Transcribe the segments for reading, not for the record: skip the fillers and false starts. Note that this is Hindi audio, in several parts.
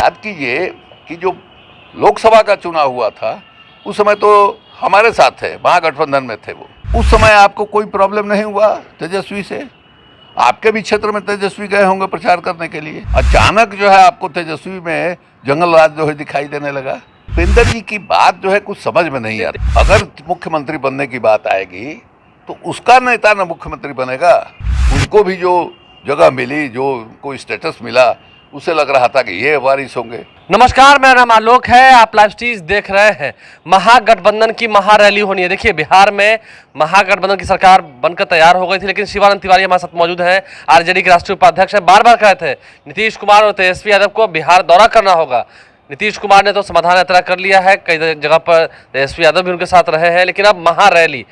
याद कीजिए कि जो लोकसभा का चुनाव हुआ था उस समय तो हमारे साथ थे, महागठबंधन में थे वो। उस समय आपको कोई प्रॉब्लम नहीं हुआ तेजस्वी से? आपके भी क्षेत्र में तेजस्वी गए होंगे प्रचार करने के लिए। अचानक जो है आपको तेजस्वी में जंगल राज जो है दिखाई देने लगा। भूपेंद्र जी की बात जो है कुछ समझ में नहीं आ रही। अगर मुख्यमंत्री बनने की बात आएगी तो उसका नेता न मुख्यमंत्री बनेगा। उनको भी जो जगह मिली, जो उनको स्टेटस मिला, उसे लग रहा था कि ये वारिस होंगे। नमस्कार, मेरा नाम आलोक है। आप लाइव स्टीज देख रहे हैं। महागठबंधन की महारैली होनी है। देखिए, बिहार में महागठबंधन की सरकार बनकर तैयार हो गई थी, लेकिन शिवानंद तिवारी हमारे साथ मौजूद हैं, आरजेडी के राष्ट्रीय उपाध्यक्ष हैं। बार बार कहे थे नीतीश कुमार और तेजस्वी यादव को बिहार दौरा करना होगा। नीतीश कुमार ने तो समाधान यात्रा कर लिया है, कई जगह पर तेजस्वी यादव भी उनके साथ रहे हैं, लेकिन अब महारैली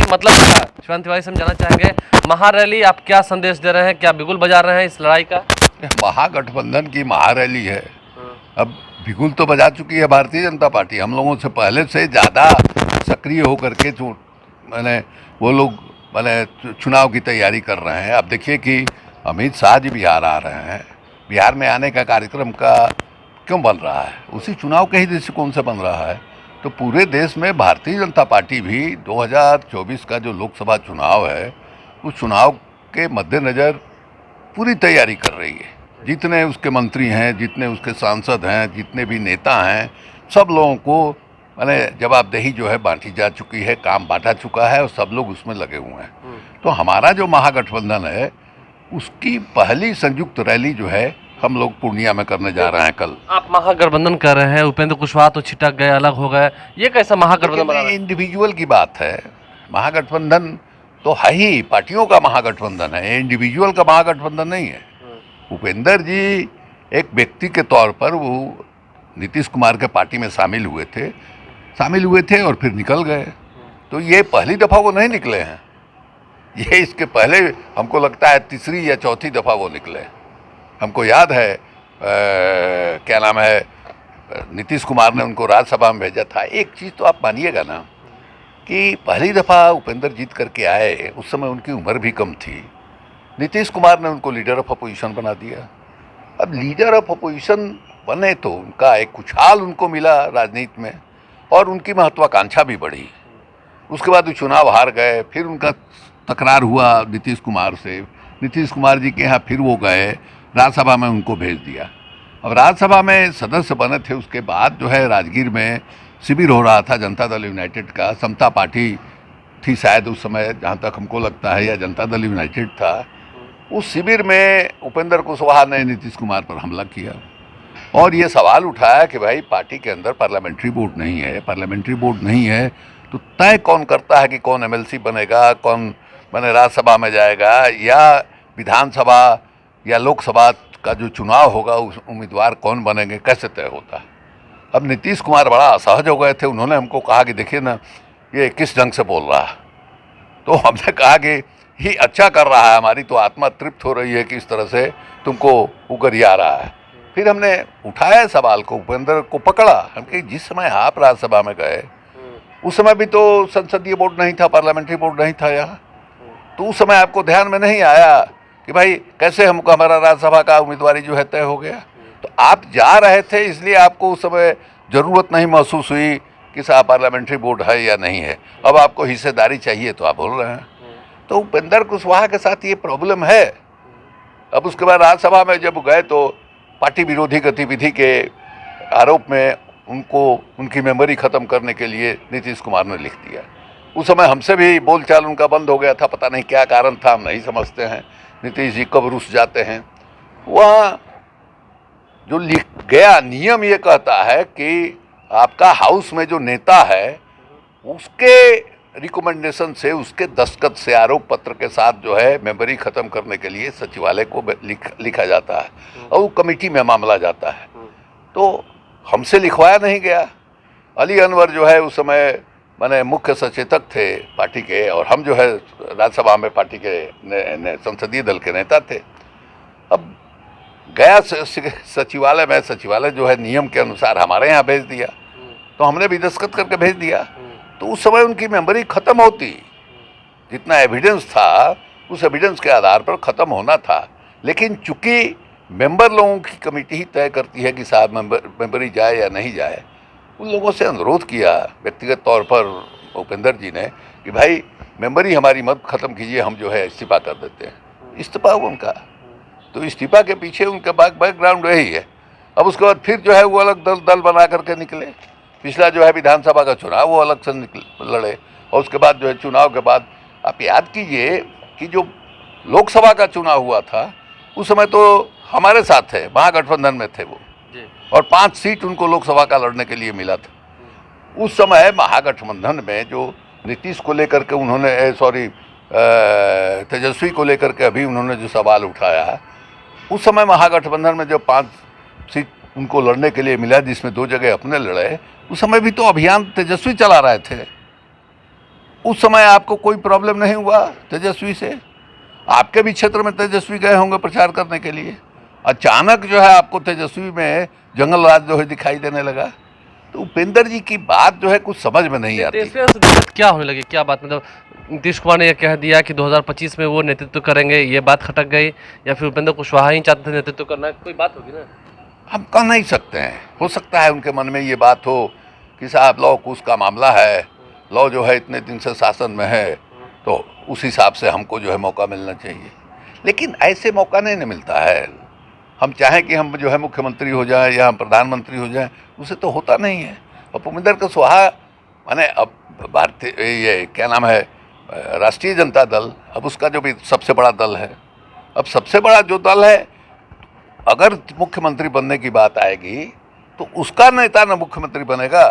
मतलब क्या? शिवानंद तिवारी से हम जानना चाहेंगे, महारैली आप क्या संदेश दे रहे हैं? क्या बिगुल बजा रहे हैं इस लड़ाई का? महागठबंधन की महारैली है। अब बिगुल तो बजा चुकी है भारतीय जनता पार्टी। हम लोगों से पहले से ज़्यादा सक्रिय होकर के जो वो लोग चुनाव की तैयारी कर रहे हैं। अब देखिए कि अमित शाह जी बिहार आ रहे हैं। बिहार में आने का कार्यक्रम का क्यों बन रहा है? उसी चुनाव के ही दृष्टिकोण से बन रहा है। तो पूरे देश में भारतीय जनता पार्टी भी 2024 का जो लोकसभा चुनाव है उस चुनाव के मद्देनज़र पूरी तैयारी कर रही है। जितने उसके मंत्री हैं, जितने उसके सांसद हैं, जितने भी नेता हैं, सब लोगों को जवाबदेही जो है बांटी जा चुकी है, काम बांटा चुका है और सब लोग उसमें लगे हुए हैं। तो हमारा जो महागठबंधन है उसकी पहली संयुक्त रैली जो है हम लोग पूर्णिया में करने जा रहे हैं कल। आप महागठबंधन कर रहे हैं, उपेंद्र कुशवाहा तो छिटक गए, अलग हो गए, ये कैसा महागठबंधन बना? इंडिविजुअल की बात है। महागठबंधन तो है ही पार्टियों का महागठबंधन है, इंडिविजुअल का महागठबंधन नहीं है। भूपेंद्र जी एक व्यक्ति के तौर पर वो नीतीश कुमार के पार्टी में शामिल हुए थे और फिर निकल गए। तो ये पहली दफ़ा वो नहीं निकले हैं, ये इसके पहले हमको लगता है तीसरी या चौथी दफ़ा वो निकले। हमको याद है क्या नाम है, नीतीश कुमार ने उनको राज्यसभा में भेजा था। एक चीज़ तो आप मानिएगा ना कि पहली दफ़ा उपेंद्र जीत करके आए, उस समय उनकी उम्र भी कम थी। नीतीश कुमार ने उनको लीडर ऑफ अपोजिशन बना दिया। अब लीडर ऑफ अपोजिशन बने तो उनका एक उछाल उनको मिला राजनीति में और उनकी महत्वाकांक्षा भी बढ़ी। उसके बाद वो चुनाव हार गए, फिर उनका तकरार हुआ नीतीश कुमार से। नीतीश कुमार जी के यहाँ फिर वो गए, राज्यसभा में उनको भेज दिया। अब राज्यसभा में सदस्य बने थे, उसके बाद जो है राजगीर में शिविर हो रहा था जनता दल यूनाइटेड का। समता पार्टी थी शायद उस समय, जहाँ तक हमको लगता है, या जनता दल यूनाइटेड था। उस शिविर में उपेंद्र कुशवाहा ने नीतीश कुमार पर हमला किया और ये सवाल उठाया कि भाई पार्टी के अंदर पार्लियामेंट्री बोर्ड नहीं है। पार्लियामेंट्री बोर्ड नहीं है तो तय कौन करता है कि कौन एमएलसी बनेगा, कौन राज्यसभा में जाएगा, या विधानसभा या लोकसभा का जो चुनाव होगा उस उम्मीदवार कौन बनेंगे, कैसे तय होता है? अब नीतीश कुमार बड़ा असहज हो गए थे। उन्होंने हमको कहा कि देखिए ना, ये किस ढंग से बोल रहा है। तो हमने कहा कि ये अच्छा कर रहा है, हमारी तो आत्मा तृप्त हो रही है कि इस तरह से तुमको उगरिया रहा है। फिर हमने उठाया सवाल को, उपेंद्र को पकड़ा। हम कि जिस समय आप राज्यसभा में गए उस समय भी तो संसदीय बोर्ड नहीं था, पार्लियामेंट्री बोर्ड नहीं था यहाँ। तो उस समय आपको ध्यान में नहीं आया कि भाई कैसे हमको हमारा राज्यसभा का उम्मीदवारी जो है तय हो गया? तो आप जा रहे थे, इसलिए आपको उस समय ज़रूरत नहीं महसूस हुई कि साहब पार्लियामेंट्री बोर्ड है या नहीं है। अब आपको हिस्सेदारी चाहिए तो आप बोल रहे हैं। तो उपेंद्र कुशवाहा के साथ ये प्रॉब्लम है। अब उसके बाद राज्यसभा में जब गए तो पार्टी विरोधी गतिविधि के आरोप में उनको उनकी मेमोरी ख़त्म करने के लिए नीतीश कुमार ने लिख दिया। उस समय हमसे भी बोलचाल उनका बंद हो गया था, पता नहीं क्या कारण था, हम नहीं समझते हैं। नीतीश जी कब रुस जाते हैं। वहाँ जो लिख गया नियम ये कहता है कि आपका हाउस में जो नेता है उसके रिकमेंडेशन से, उसके दस्तखत से, आरोप पत्र के साथ जो है मेमोरी ख़त्म करने के लिए सचिवालय को लिखा जाता है और वो कमेटी में मामला जाता है। तो हमसे लिखवाया नहीं गया। अली अनवर जो है उस समय मुख्य सचेतक थे पार्टी के, और हम जो है राज्यसभा में पार्टी के संसदीय दल के नेता थे। अब गया सचिवालय में, सचिवालय जो है नियम के अनुसार हमारे यहाँ भेज दिया, तो हमने भी दस्तखत करके भेज दिया। तो उस समय उनकी मेमोरी ख़त्म होती, जितना एविडेंस था उस एविडेंस के आधार पर ख़त्म होना था। लेकिन चूंकि मेंबर लोगों की कमेटी ही तय करती है कि साहब मेंबरी जाए या नहीं जाए। उन लोगों से अनुरोध किया व्यक्तिगत तौर पर उपेंद्र जी ने कि भाई मेंबरी हमारी मत ख़त्म कीजिए, हम जो है इस्तीफा कर देते हैं। इस्तीफा हुआ उनका, तो इस्तीफा के पीछे उनका बैकग्राउंड वही है। अब उसके बाद फिर जो है वो अलग दल बना करके निकले। पिछला जो है विधानसभा का चुनाव वो अलग से लड़े, और उसके बाद जो है चुनाव के बाद आप याद कीजिए कि जो लोकसभा का चुनाव हुआ था उस समय तो हमारे साथ थे, महागठबंधन में थे वो, और 5 सीट उनको लोकसभा का लड़ने के लिए मिला था। उस समय महागठबंधन में जो नीतीश को लेकर के उन्होंने तेजस्वी को लेकर के अभी उन्होंने जो सवाल उठाया, उस समय महागठबंधन में जो 5 सीट उनको लड़ने के लिए मिला, जिसमें 2 जगह अपने लड़े, उस समय भी तो अभियान तेजस्वी चला रहे थे। उस समय आपको कोई प्रॉब्लम नहीं हुआ तेजस्वी से? आपके भी क्षेत्र में तेजस्वी गए होंगे प्रचार करने के लिए, अचानक जो है आपको तेजस्वी में जंगल राज जो है दिखाई देने लगा। तो उपेंद्र जी की बात जो है कुछ समझ में नहीं आती। दिक्कत क्या होने लगी, क्या बात, मतलब नीतीश कुमार ने यह कह दिया कि 2025 में वो नेतृत्व करेंगे, ये बात खटक गई, या फिर उपेंद्र कुशवाहा ही चाहते थे नेतृत्व करना, कोई बात होगी ना? हम कह नहीं सकते हैं, हो सकता है उनके मन में ये बात हो कि साहब लॉ कुश का मामला है, लॉ जो है इतने दिन से शासन में है, तो उस हिसाब से हमको जो है मौका मिलना चाहिए। लेकिन ऐसे मौका नहीं न मिलता है। हम चाहें कि हम जो है मुख्यमंत्री हो जाएं या हम प्रधानमंत्री हो जाएं, उसे तो होता नहीं है। और भूपेंद्र कुशवाहा माने अब भारतीय ये क्या नाम है, राष्ट्रीय जनता दल, अब उसका जो भी सबसे बड़ा दल है, अब सबसे बड़ा जो दल है, अगर मुख्यमंत्री बनने की बात आएगी तो उसका नेता ना मुख्यमंत्री बनेगा।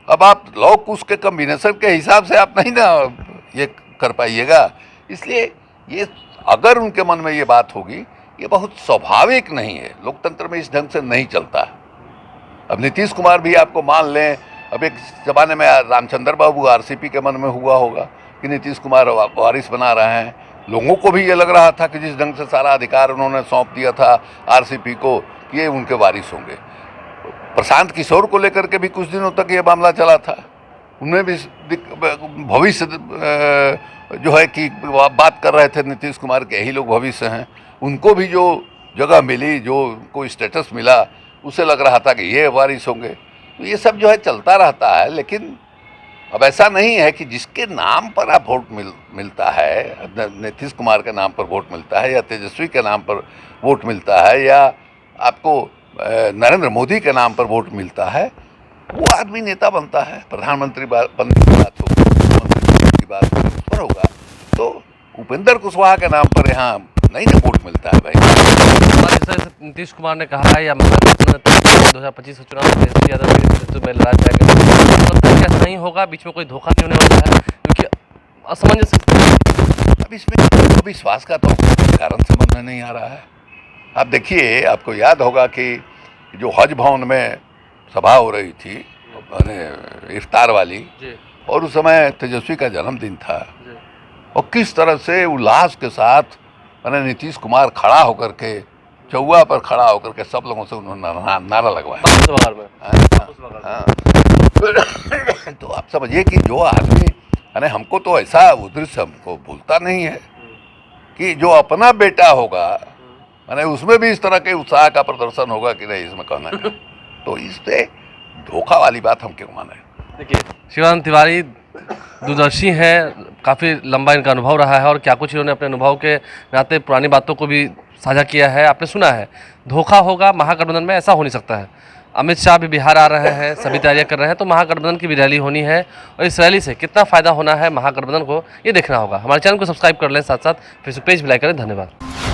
अब आप लॉ कुश के कम्बिनेशन के हिसाब से आप नहीं ना ये कर पाइएगा। इसलिए ये अगर उनके मन में ये बात होगी, ये बहुत स्वाभाविक नहीं है, लोकतंत्र में इस ढंग से नहीं चलता। अब नीतीश कुमार भी आपको मान लें, अब एक ज़माने में रामचंद्र बाबू आरसीपी के मन में हुआ होगा कि नीतीश कुमार वारिस बना रहे हैं। लोगों को भी ये लग रहा था कि जिस ढंग से सारा अधिकार उन्होंने सौंप दिया था आरसीपी को, कि ये उनके वारिस होंगे। प्रशांत किशोर को लेकर के भी कुछ दिनों तक ये मामला चला था, उनमें भी भविष्य जो है कि बात कर रहे थे नीतीश कुमार के यही लोग भविष्य हैं। उनको भी जो जगह मिली, जो उनको स्टेटस मिला, उसे लग रहा था कि ये वारिस होंगे। तो ये सब जो है चलता रहता है। लेकिन अब ऐसा नहीं है कि जिसके नाम पर आप वोट मिलता है, नीतीश कुमार के नाम पर वोट मिलता है या तेजस्वी के नाम पर वोट मिलता है या आपको नरेंद्र मोदी के नाम पर वोट मिलता है, वो आदमी नेता बनता है। प्रधानमंत्री बनने की बात होगी, मुख्यमंत्री की बात होगी, उस पर होगा। तो उपेंद्र कुशवाहा के नाम पर यहाँ नहीं ना वोट मिलता है भाई। नीतीश कुमार ने कहा है या महागठबंधन 2025 चुनाव में तेजस्वी यादव के नेतृत्व में लड़ा जाएगा, लगता है कि ऐसा नहीं होगा, बीच में कोई धोखा नहीं होने वाला है, क्योंकि असमंजस। अब इसमें विश्वास का तो कारण समझ में नहीं आ रहा है। आप देखिए, आपको याद होगा कि जो हज भवन में सभा हो रही थी, इफ्तार वाली, और उस समय तेजस्वी का जन्मदिन था, और किस तरह से उल्लास के साथ नीतीश कुमार खड़ा होकर के, चौवा पर खड़ा होकर के सब लोगों से उन्होंने नारा लगवाया। तो आप समझिए कि जो आदमी, हमको तो ऐसा वो दृश्य हमको भूलता नहीं है कि जो अपना बेटा होगा, उसमें भी इस तरह के उत्साह का प्रदर्शन होगा कि नहीं, इसमें कहना है। तो इससे धोखा वाली बात हम क्यों माने। देखिए, शिवानंद तिवारी दूरदर्शी हैं, काफ़ी लंबा इनका अनुभव रहा है, और क्या कुछ इन्होंने अपने अनुभव के नाते पुरानी बातों को भी साझा किया है। आपने सुना है, धोखा होगा महागठबंधन में, ऐसा हो नहीं सकता है। अमित शाह भी बिहार आ रहे हैं, सभी तैयारियां कर रहे हैं, तो महागठबंधन की भी रैली होनी है, और इस रैली से कितना फ़ायदा होना है महागठबंधन को, ये देखना होगा। हमारे चैनल को सब्सक्राइब कर लें, साथ साथ फेसबुक पेज भी लाइक करें। धन्यवाद।